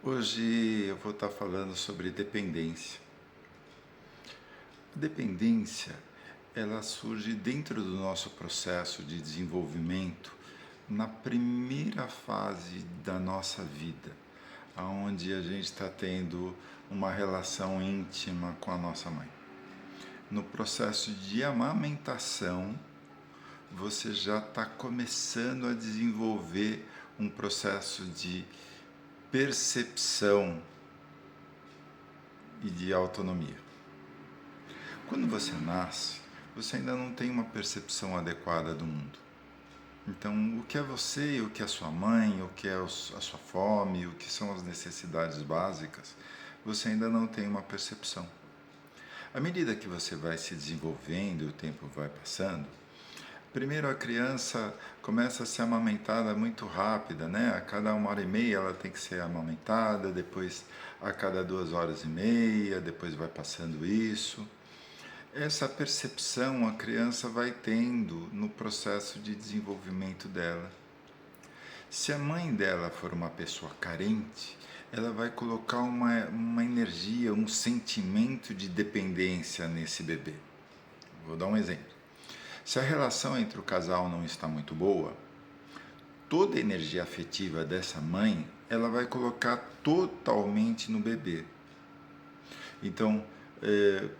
Hoje eu vou estar falando sobre dependência. A dependência, ela surge dentro do nosso processo de desenvolvimento, na primeira fase da nossa vida, aonde a gente está tendo uma relação íntima com a nossa mãe. No processo de amamentação, você já está começando a desenvolver um processo de percepção e de autonomia. Quando você nasce, você ainda não tem uma percepção adequada do mundo. Então, o que é você e o que é sua mãe, o que é a sua fome, o que são as necessidades básicas, você ainda não tem uma percepção. À medida que você vai se desenvolvendo e o tempo vai passando, primeiro a criança começa a ser amamentada muito rápida, né? A cada 1h30 ela tem que ser amamentada, depois a cada 2h30, depois vai passando isso. Essa percepção a criança vai tendo no processo de desenvolvimento dela. Se a mãe dela for uma pessoa carente, ela vai colocar uma energia, um sentimento de dependência nesse bebê. Vou dar um exemplo. Se a relação entre o casal não está muito boa, toda a energia afetiva dessa mãe, ela vai colocar totalmente no bebê. Então,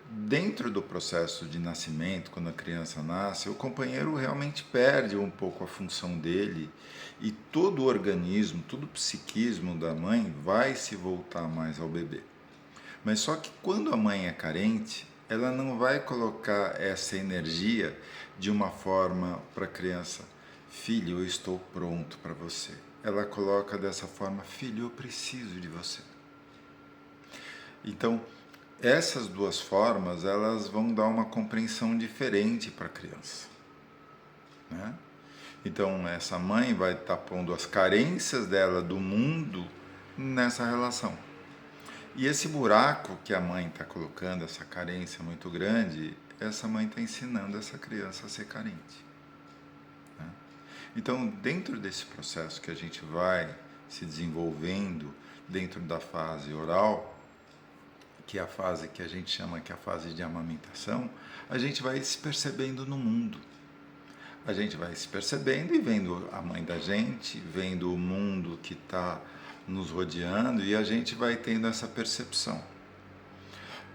dentro do processo de nascimento, quando a criança nasce, o companheiro realmente perde um pouco a função dele e todo o organismo, todo o psiquismo da mãe vai se voltar mais ao bebê. Mas só que quando a mãe é carente, ela não vai colocar essa energia de uma forma para a criança: filho, eu estou pronto para você. Ela coloca dessa forma: filho, eu preciso de você. Então, essas duas formas, elas vão dar uma compreensão diferente para a criança, né? Então, essa mãe vai estar pondo as carências dela do mundo nessa relação. E esse buraco que a mãe está colocando, essa carência muito grande, essa mãe está ensinando essa criança a ser carente, né? Então, dentro desse processo que a gente vai se desenvolvendo dentro da fase oral, que é a fase que a gente chama que é a fase de amamentação, a gente vai se percebendo no mundo. A gente vai se percebendo e vendo a mãe da gente, vendo o mundo que está nos rodeando, e a gente vai tendo essa percepção.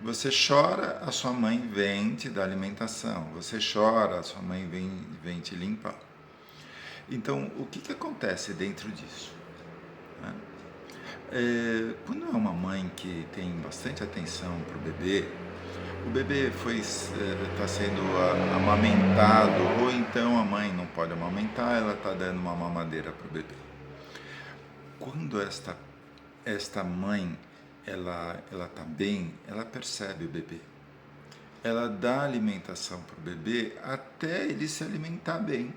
Você chora, a sua mãe vem te dar alimentação. Você chora, a sua mãe vem te limpar. Então, o que acontece dentro disso, né? Quando é uma mãe que tem bastante atenção para o bebê está sendo amamentado, ou então a mãe não pode amamentar, ela está dando uma mamadeira para o bebê. Quando esta mãe ela está bem, ela percebe o bebê. Ela dá alimentação para o bebê até ele se alimentar bem.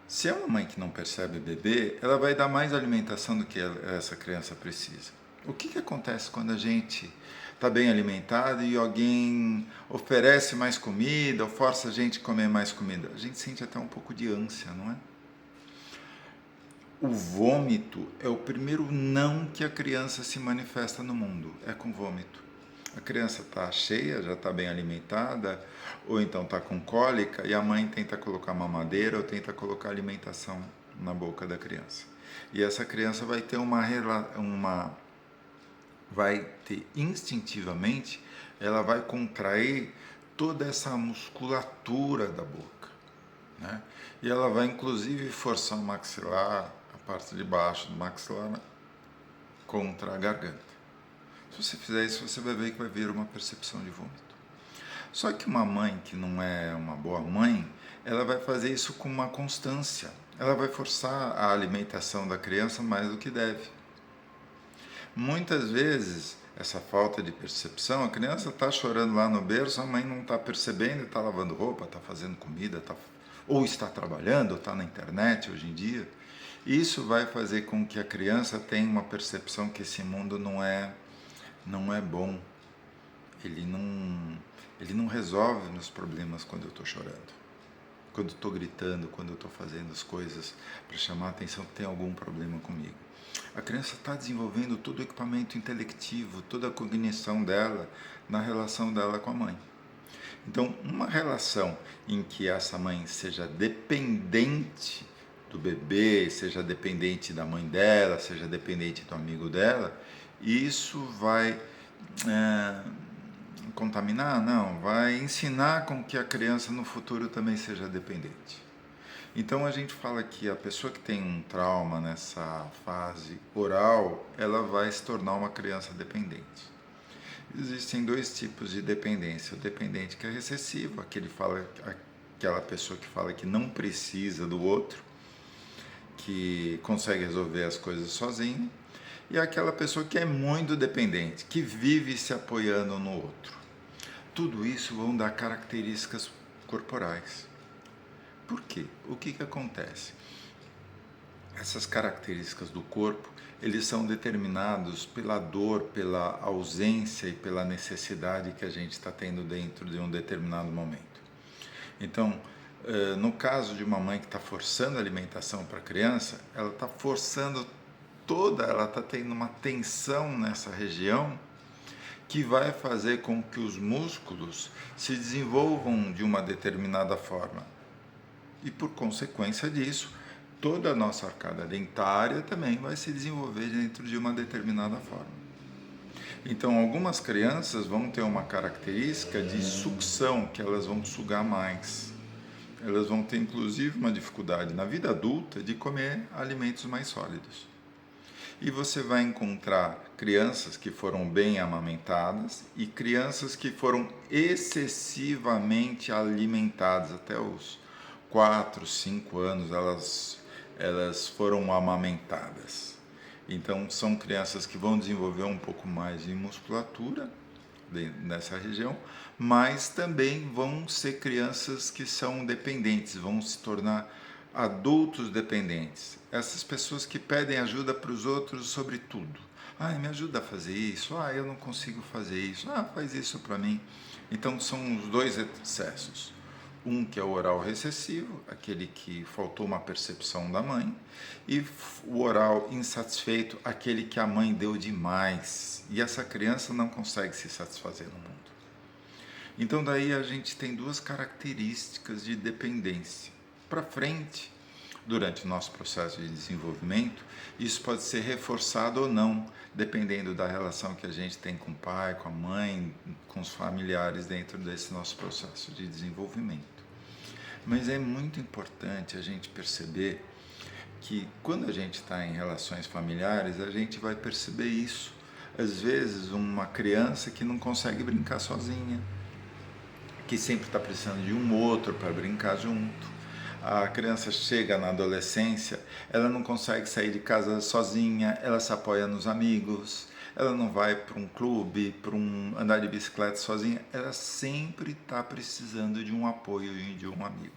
Se é uma mãe que não percebe o bebê, ela vai dar mais alimentação do que essa criança precisa. O que acontece quando a gente está bem alimentado e alguém oferece mais comida ou força a gente a comer mais comida? A gente sente até um pouco de ânsia, não é? O vômito é o primeiro não que a criança se manifesta no mundo, é com vômito. A criança está cheia, já está bem alimentada, ou então está com cólica, e a mãe tenta colocar mamadeira ou tenta colocar alimentação na boca da criança. E essa criança vai ter vai ter instintivamente, ela vai contrair toda essa musculatura da boca, né? E ela vai inclusive forçar o maxilar, a parte de baixo do maxilar, contra a garganta. Se você fizer isso, você vai ver que vai vir uma percepção de vômito. Só que uma mãe que não é uma boa mãe, ela vai fazer isso com uma constância. Ela vai forçar a alimentação da criança mais do que deve. Muitas vezes, essa falta de percepção, a criança está chorando lá no berço, a mãe não está percebendo, está lavando roupa, está fazendo comida, ou está trabalhando, ou está na internet hoje em dia. Isso vai fazer com que a criança tenha uma percepção que esse mundo não é bom. Ele não resolve meus problemas quando eu estou chorando. quando estou gritando, quando eu estou fazendo as coisas para chamar a atenção que tem algum problema comigo. A criança está desenvolvendo todo o equipamento intelectivo, toda a cognição dela na relação dela com a mãe. Então, uma relação em que essa mãe seja dependente do bebê, seja dependente da mãe dela, seja dependente do amigo dela, isso vai contaminar? Não, vai ensinar com que a criança no futuro também seja dependente. Então a gente fala que a pessoa que tem um trauma nessa fase oral, ela vai se tornar uma criança dependente. Existem dois tipos de dependência. O dependente que é recessivo, aquela pessoa que fala que não precisa do outro, que consegue resolver as coisas sozinho, e aquela pessoa que é muito dependente, que vive se apoiando no outro. Tudo isso vão dar características corporais. Por quê? O que acontece? Essas características do corpo, eles são determinados pela dor, pela ausência e pela necessidade que a gente está tendo dentro de um determinado momento. Então, no caso de uma mãe que está forçando a alimentação para a criança, ela está forçando ela está tendo uma tensão nessa região que vai fazer com que os músculos se desenvolvam de uma determinada forma. E por consequência disso, toda a nossa arcada dentária também vai se desenvolver dentro de uma determinada forma. Então, algumas crianças vão ter uma característica de sucção, que elas vão sugar mais. Elas vão ter, inclusive, uma dificuldade na vida adulta de comer alimentos mais sólidos. E você vai encontrar crianças que foram bem amamentadas e crianças que foram excessivamente alimentadas até os 4, 5 anos, elas foram amamentadas. Então, são crianças que vão desenvolver um pouco mais de musculatura nessa região, mas também vão ser crianças que são dependentes, vão se tornar adultos dependentes. Essas pessoas que pedem ajuda para os outros sobre tudo. Me ajuda a fazer isso. Eu não consigo fazer isso. Faz isso para mim. Então, são os dois excessos. Um que é o oral recessivo, aquele que faltou uma percepção da mãe, e o oral insatisfeito, aquele que a mãe deu demais, e essa criança não consegue se satisfazer no mundo. Então daí a gente tem duas características de dependência. Para frente, durante o nosso processo de desenvolvimento, isso pode ser reforçado ou não, dependendo da relação que a gente tem com o pai, com a mãe, com os familiares dentro desse nosso processo de desenvolvimento. Mas é muito importante a gente perceber que quando a gente está em relações familiares, a gente vai perceber isso. Às vezes, uma criança que não consegue brincar sozinha, que sempre está precisando de um outro para brincar junto. A criança chega na adolescência, ela não consegue sair de casa sozinha, ela se apoia nos amigos, ela não vai para um clube, para andar de bicicleta sozinha, ela sempre está precisando de um apoio e de um amigo.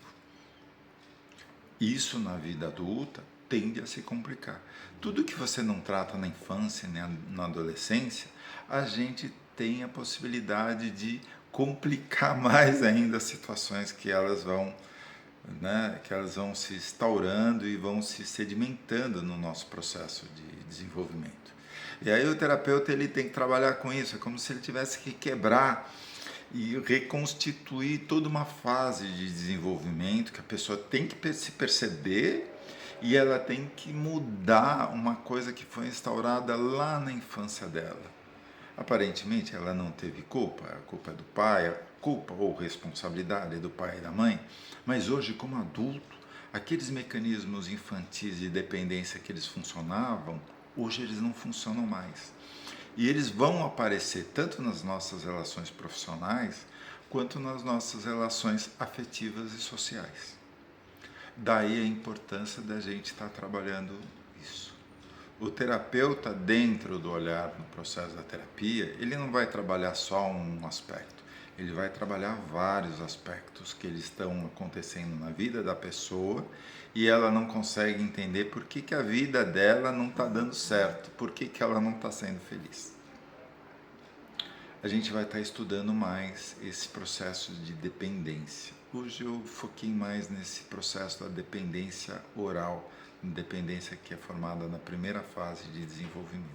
Isso na vida adulta tende a se complicar. Tudo que você não trata na infância, né, na adolescência, a gente tem a possibilidade de complicar mais ainda as situações que elas vão se instaurando e vão se sedimentando no nosso processo de desenvolvimento. E aí o terapeuta ele tem que trabalhar com isso, é como se ele tivesse que quebrar e reconstituir toda uma fase de desenvolvimento que a pessoa tem que se perceber e ela tem que mudar uma coisa que foi instaurada lá na infância dela. Aparentemente ela não teve culpa, a culpa é do pai, a culpa ou responsabilidade é do pai e da mãe, mas hoje como adulto, aqueles mecanismos infantis de dependência que eles funcionavam, hoje eles não funcionam mais. E eles vão aparecer tanto nas nossas relações profissionais, quanto nas nossas relações afetivas e sociais. Daí a importância da gente estar trabalhando isso. O terapeuta, dentro do olhar no processo da terapia, ele não vai trabalhar só um aspecto, ele vai trabalhar vários aspectos que eles estão acontecendo na vida da pessoa e ela não consegue entender por que a vida dela não está dando certo, por que ela não está sendo feliz. A gente vai estar estudando mais esse processo de dependência. Hoje eu foquei mais nesse processo da dependência oral, dependência que é formada na primeira fase de desenvolvimento.